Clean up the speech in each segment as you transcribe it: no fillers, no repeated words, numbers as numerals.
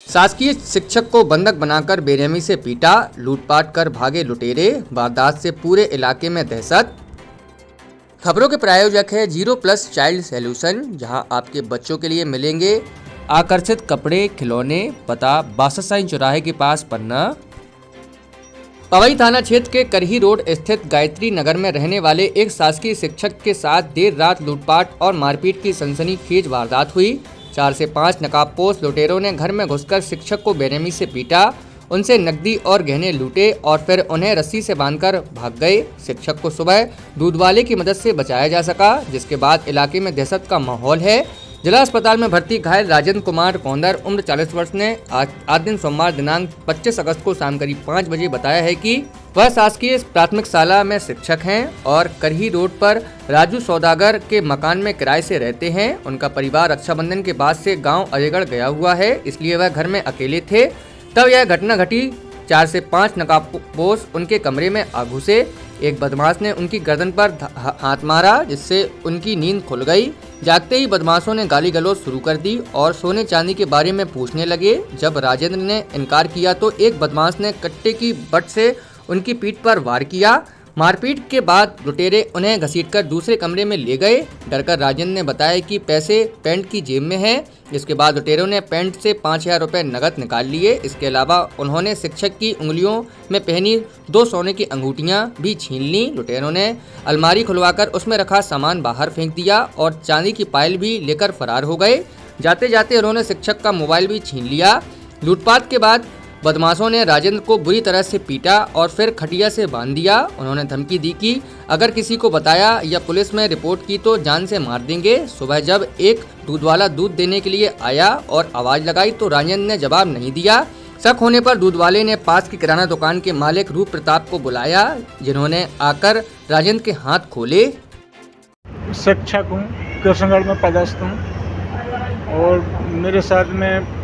शासकीय शिक्षक को बंधक बनाकर बेरहमी से पीटा, लूटपाट कर भागे लुटेरे, वारदात से पूरे इलाके में दहशत। खबरों के प्रायोजक है 0+ चाइल्ड सॉल्यूशन, जहां आपके बच्चों के लिए मिलेंगे आकर्षित कपड़े, खिलौने। पता 62 साइन चौराहे के पास पन्ना। पवई थाना क्षेत्र के करही रोड स्थित गायत्री नगर में रहने वाले एक शासकीय शिक्षक के साथ देर रात लूटपाट और मारपीट की सनसनीखेज वारदात हुई। 4 से 5 नकाबपोश लुटेरों ने घर में घुसकर शिक्षक को बेरहमी से पीटा, उनसे नकदी और गहने लूटे और फिर उन्हें रस्सी से बांधकर भाग गए। शिक्षक को सुबह दूध वाले की मदद से बचाया जा सका, जिसके बाद इलाके में दहशत का माहौल है। जिला अस्पताल में भर्ती घायल राजेंद्र कुमार कौंदर उम्र 40 वर्ष ने आज दिन सोमवार दिनांक 25 अगस्त को शाम करीब 5 बजे बताया है कि वह शासकीय प्राथमिक शाला में शिक्षक हैं और करही रोड पर राजू सौदागर के मकान में किराए से रहते हैं। उनका परिवार रक्षाबंधन के बाद से गांव अजयगढ़ गया हुआ है, इसलिए वह घर में अकेले थे। तब यह घटना घटी। 4 से 5 नकाबपोश उनके कमरे में आ घुसे। एक बदमाश ने उनकी गर्दन पर हाथ मारा, जिससे उनकी नींद खुल गई। जागते ही बदमाशों ने गाली गलौज शुरू कर दी और सोने चांदी के बारे में पूछने लगे। जब राजेंद्र ने इनकार किया तो एक बदमाश ने कट्टे की बट से उनकी पीठ पर वार किया। मारपीट के बाद लुटेरे उन्हें घसीटकर दूसरे कमरे में ले गए। डरकर राजेंद्र ने बताया कि पैसे पैंट की जेब में हैं। इसके बाद लुटेरों ने पैंट से 5000 रुपये नकद निकाल लिए। इसके अलावा उन्होंने शिक्षक की उंगलियों में पहनी 2 सोने की अंगूठियां भी छीन ली। लुटेरों ने अलमारी खुलवाकर उसमें रखा सामान बाहर फेंक दिया और चांदी की पायल भी लेकर फरार हो गए। जाते जाते उन्होंने शिक्षक का मोबाइल भी छीन लिया। लूटपाट के बाद बदमाशों ने राजेंद्र को बुरी तरह से पीटा और फिर खटिया से बांध दिया। उन्होंने धमकी दी कि अगर किसी को बताया या पुलिस में रिपोर्ट की तो जान से मार देंगे। सुबह जब एक दूध वाला दूध देने के लिए आया और आवाज लगाई तो राजेंद्र ने जवाब नहीं दिया। शक होने पर दूध वाले ने पास की किराना दुकान के मालिक रूप प्रताप को बुलाया, जिन्होंने आकर राजेंद्र के हाथ खोले। शिक्षक हूँ, कृष्णगढ़ में पदस्थ हूँ और मेरे साथ में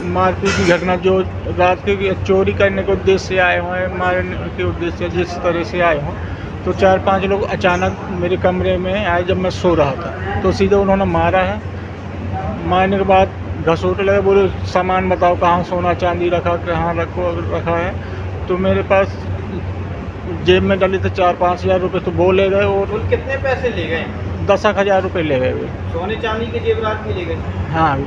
मारपीट की घटना जो रात के चोरी करने के उद्देश्य से आए हुए हैं, मारने के उद्देश्य से जिस तरह से आए हों, तो 4-5 लोग अचानक मेरे कमरे में आए जब मैं सो रहा था। तो सीधे उन्होंने मारा है। मारने के बाद घसूट लगे, बोले सामान बताओ कहाँ सोना चांदी रखा, कहाँ रखा है। तो मेरे पास जेब में डले थे 4-5 हज़ार रुपये, तो वो ले गए। और कुल कितने पैसे ले गए? 10,000 रुपये ले गए। सोने चांदी के जेवरात भी ले गए? हाँ।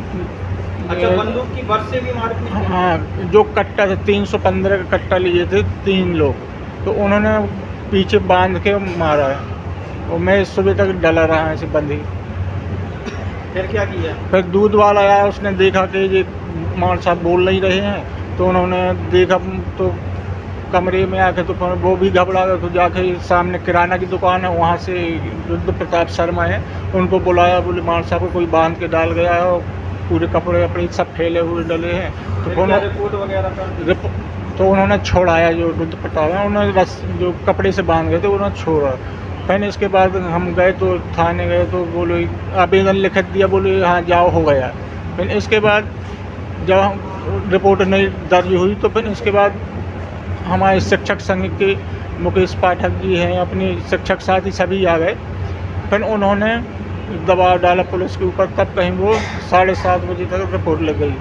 अच्छा, बंदूक की बट से भी मारपीट? हाँ, जो कट्टा था 315 का कट्टा लिए थे 3 लोग, तो उन्होंने पीछे बांध के मारा है और मैं सुबह तक डला रहा ऐसे बंदी। फिर क्या किया? फिर दूध वाला आया, उसने देखा कि ये मान साहब बोल नहीं रहे हैं, तो उन्होंने देखा तो कमरे में आके तो वो भी घबरा गए। तो जाके सामने किराना की दुकान है, वहाँ से रुद्र प्रताप शर्मा है, उनको बुलाया। बोले मान साहब को कोई बांध के डाल गया है और पूरे कपड़े अपने सब फैले हुए डले हैं। तो रिपोर्ट वगैरह का तो उन्होंने छोड़ाया, जो रुद्र प्रताप है उन्होंने बस जो कपड़े से बांध गए थे उन्होंने छोड़ा। फिर इसके बाद हम गए तो थाने गए तो बोले आवेदन लिख दिया, बोले हाँ जाओ हो गया। फिर इसके बाद जब रिपोर्ट नहीं दर्ज हुई तो फिर इसके बाद हमारे शिक्षक संघ के मुकेश पाठक जी हैं, अपने शिक्षक साथी सभी आ गए। फिर उन्होंने दबाव डाला पुलिस के ऊपर, तब कहीं वो 7:30 बजे तक रिपोर्ट लग गई।